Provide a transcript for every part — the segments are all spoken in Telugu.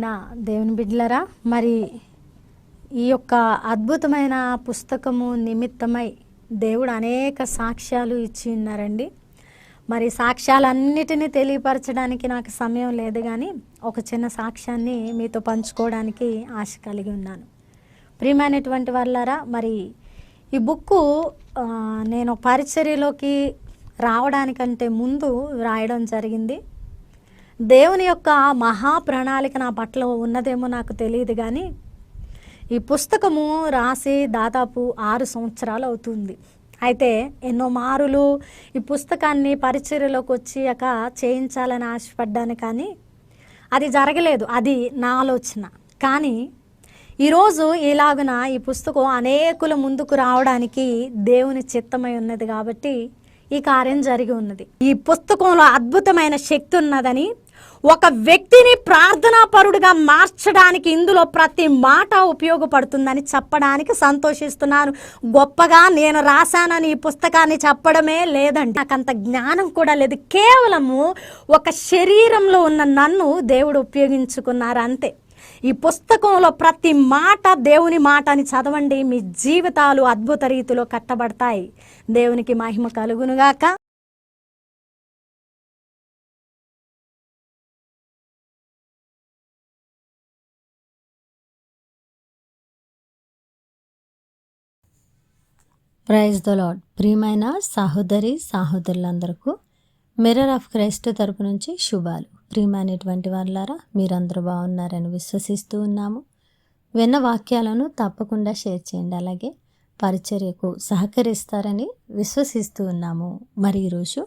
ప్రియమైన దేవుని బిడ్డలారా, మరి ఈ యొక్క అద్భుతమైన పుస్తకము నిమిత్తమై దేవుడు అనేక సాక్ష్యాలు ఇచ్చి ఉన్నారండి. మరి సాక్ష్యాలన్నిటినీ తెలియపరచడానికి నాకు సమయం లేదు, కానీ ఒక చిన్న సాక్ష్యాన్ని మీతో పంచుకోవడానికి ఆశ కలిగి ఉన్నాను. ప్రియమైనటువంటి వాళ్ళారా, మరి ఈ బుక్కు నేను పరిచర్యలోకి రావడానికంటే ముందు రాయడం జరిగింది. దేవుని యొక్క మహా ప్రణాళిక నా పట్ల ఉన్నదేమో నాకు తెలియదు, కానీ ఈ పుస్తకము రాసి దాదాపు 6 సంవత్సరాలు అవుతుంది. అయితే ఎన్నో మారులు ఈ పుస్తకాన్ని పరిచర్యలోకి వచ్చాక చేయించాలని ఆశపడ్డాను, కానీ అది జరగలేదు. అది నా ఆలోచన. కానీ ఈరోజు ఇలాగున ఈ పుస్తకం అనేకుల ముందుకు రావడానికి దేవుని చిత్తమై ఉన్నది, కాబట్టి ఈ కార్యం జరిగి ఉన్నది. ఈ పుస్తకంలో అద్భుతమైన శక్తి ఉన్నదని, ఒక వ్యక్తిని ప్రార్థనాపరుడుగా మార్చడానికి ఇందులో ప్రతి మాట ఉపయోగపడుతుందని చెప్పడానికి సంతోషిస్తున్నాను. గొప్పగా నేను రాశానని ఈ పుస్తకాన్ని చెప్పడమే లేదండి, నాకు అంత జ్ఞానం కూడా లేదు. కేవలము ఒక శరీరంలో ఉన్న నన్ను దేవుడు ఉపయోగించుకున్నారు అంతే. ఈ పుస్తకంలో ప్రతి మాట దేవుని మాట అని చదవండి, మీ జీవితాలు అద్భుత రీతిలో కట్టబడతాయి. దేవునికి మహిమ కలుగునుగాక. Praise the Lord. ప్రియమైన సహోదరులందరికీ మిర్రర్ ఆఫ్ క్రైస్ట్ తరపు నుంచి శుభాలు. ప్రియమైనటువంటి వాళ్ళారా, మీరందరూ బాగున్నారని విశ్వసిస్తూ ఉన్నాము. విన్న వాక్యాలను తప్పకుండా షేర్ చేయండి, అలాగే పరిచర్యకు సహకరిస్తారని విశ్వసిస్తూ ఉన్నాము. మరి ఈరోజు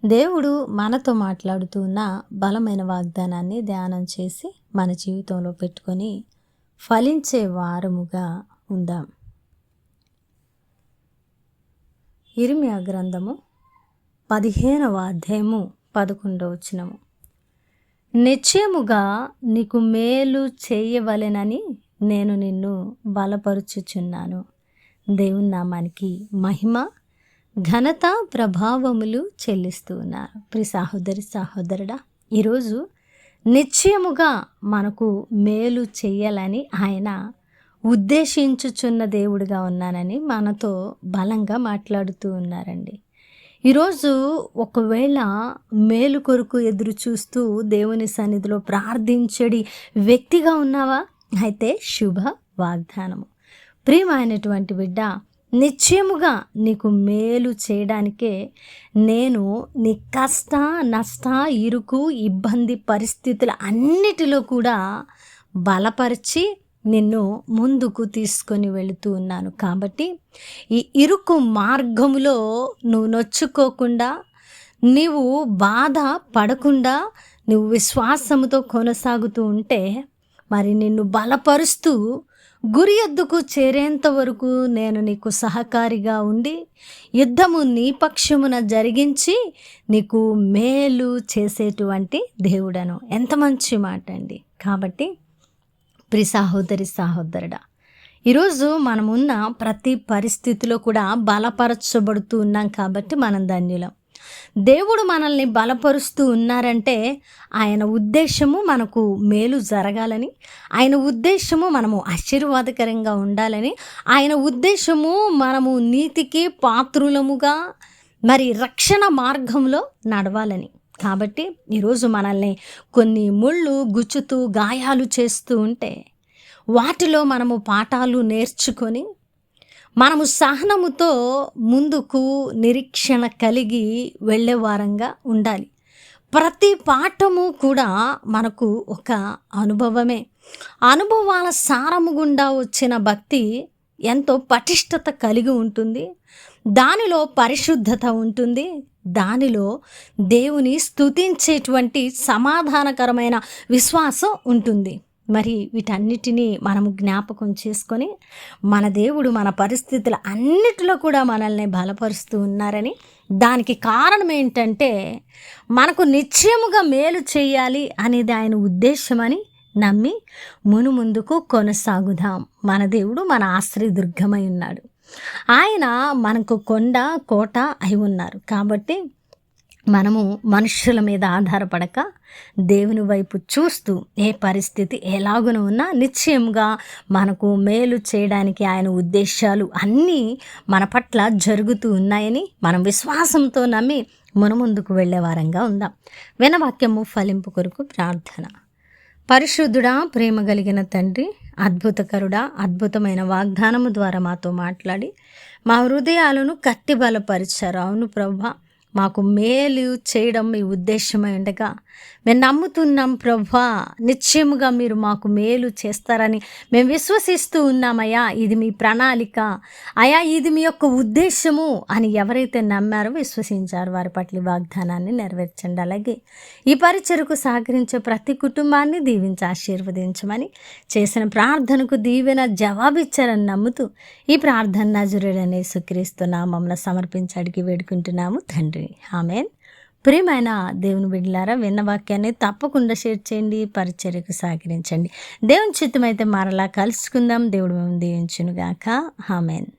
దేవుడు మనతో మాట్లాడుతూ ఉన్న బలమైన వాగ్దానాన్ని ధ్యానం చేసి మన జీవితంలో పెట్టుకొని ఫలించే వారముగా ఉందాం. ఇర్మియా గ్రంథము 15వ అధ్యాయము 11వ వచనము. నిశ్చయముగా నీకు మేలు చేయవలెనని నేను నిన్ను బలపరుచుచున్నాను. దేవుని నామానికి మహిమ ఘనత ప్రభావములు చెల్లిస్తూ ఉన్నారు. ప్రియ సహోదరుడా, ఈరోజు నిశ్చయముగా మనకు మేలు చెయ్యాలని ఆయన ఉద్దేశించుచున్న దేవుడిగా ఉన్నానని మనతో బలంగా మాట్లాడుతూ ఉన్నారండి. ఈరోజు ఒకవేళ మేలు కొరకు ఎదురు చూస్తూ దేవుని సన్నిధిలో ప్రార్థించడి వ్యక్తిగా ఉన్నావా? అయితే శుభ వాగ్దానము. ప్రియమైనటువంటి బిడ్డ, నిశ్చయముగా నీకు మేలు చేయడానికే నేను నీ కష్ట నష్ట ఇరుకు ఇబ్బంది పరిస్థితుల అన్నిటిలో కూడా బలపరిచి నిన్ను ముందుకు తీసుకొని వెళుతూ ఉన్నాను. కాబట్టి ఈ ఇరుకు మార్గములో నువ్వు నొచ్చుకోకుండా, నీవు బాధ పడకుండా, నువ్వు విశ్వాసముతో కొనసాగుతూ ఉంటే మరి నిన్ను బలపరుస్తూ గురి ఎద్దుకు చేరేంత వరకు నేను నీకు సహకారిగా ఉండి యుద్ధము నీ పక్షమున జరిగించి నీకు మేలు చేసేటువంటి దేవుడను. ఎంత మంచి మాట అండి. కాబట్టి ప్రియ సహోదరుడా, ఈరోజు మనమున్న ప్రతి పరిస్థితిలో కూడా బలపరచబడుతూ ఉన్నాం, కాబట్టి మనం ధన్యులం. దేవుడు మనల్ని బలపరుస్తూ ఉన్నారంటే ఆయన ఉద్దేశము మనకు మేలు జరగాలని, ఆయన ఉద్దేశము మనము ఆశీర్వాదకరంగా ఉండాలని, ఆయన ఉద్దేశము మనము నీతికి పాత్రులముగా మరి రక్షణ మార్గంలో నడవాలని. కాబట్టి ఈరోజు మనల్ని కొన్ని ముళ్ళు గుచ్చుతూ గాయాలు చేస్తూ ఉంటే వాటిలో మనము పాఠాలు నేర్చుకొని మనము సహనముతో ముందుకు నిరీక్షణ కలిగి వెళ్ళే వారంగా ఉండాలి. ప్రతి పాఠము కూడా మనకు ఒక అనుభవమే. అనుభవాల సారము గుండా వచ్చిన భక్తి ఎంతో పటిష్టత కలిగి ఉంటుంది, దానిలో పరిశుద్ధత ఉంటుంది, దానిలో దేవుని స్తుతించేటువంటి సమాధానకరమైన విశ్వాసం ఉంటుంది. మరి వీటన్నిటినీ మనము జ్ఞాపకం చేసుకొని మన దేవుడు మన పరిస్థితుల అన్నిటిలో కూడా మనల్ని బలపరుస్తూ ఉన్నారని, దానికి కారణం ఏంటంటే మనకు నిశ్చయముగా మేలు చేయాలి అనేది ఆయన ఉద్దేశమని నమ్మి ముందుకు కొనసాగుదాం. మన దేవుడు మన ఆశ్రయదుర్గమై ఉన్నాడు. ఆయన మనకు కొండ కోట అయి ఉన్నారు. కాబట్టి మనము మనుషుల మీద ఆధారపడక దేవుని వైపు చూస్తూ ఏ పరిస్థితి ఎలాగున ఉన్నా నిశ్చయంగా మనకు మేలు చేయడానికి ఆయన ఉద్దేశాలు అన్నీ మన పట్ల జరుగుతూ ఉన్నాయని మనం విశ్వాసంతో నమ్మి మునముందుకు వెళ్ళే వారంగా ఉందాం. వినవాక్యము ఫలింపు కొరకు ప్రార్థన. పరిశుద్ధుడా, ప్రేమ కలిగిన తండ్రి, అద్భుతకరుడా, అద్భుతమైన వాగ్దానము ద్వారా మాతో మాట్లాడి మా హృదయాలను కట్టి బలపరిచారు. అవును ప్రభువా, మాకు మేలు చేయడం మీ ఉద్దేశమై ఉండగా మేము నమ్ముతున్నాం ప్రభువా, నిశ్చయముగా మీరు మాకు మేలు చేస్తారని మేము విశ్వసిస్తూ ఉన్నామయ్యా. ఇది మీ ప్రణాళిక అయా, ఇది మీ యొక్క ఉద్దేశము అని ఎవరైతే నమ్మారో, విశ్వసించారో వారి పట్ల వాగ్దానాన్ని నెరవేర్చండి. అలాగే ఈ పరిచర్కు సహకరించే ప్రతి కుటుంబాన్ని దీవించి ఆశీర్వదించమని, చేసిన ప్రార్థనకు దీవెన జవాబిచ్చారని నమ్ముతూ ఈ ప్రార్థన నజరేయుడైన యేసుక్రీస్తు నామమున సమర్పించి అడిగి వేడుకుంటున్నాము తండ్రి, ఆమేన్. ప్రియమైన దేవుని బిడ్డలారా, విన్న వాక్యాన్ని తప్పకుండా షేర్ చేయండి, పరిచర్యకు సహకరించండి. దేవుని చిత్తమైతే మరలా కలుసుకుందాం. దేవుడు మేము దీవించునుగాక. ఆమేన్.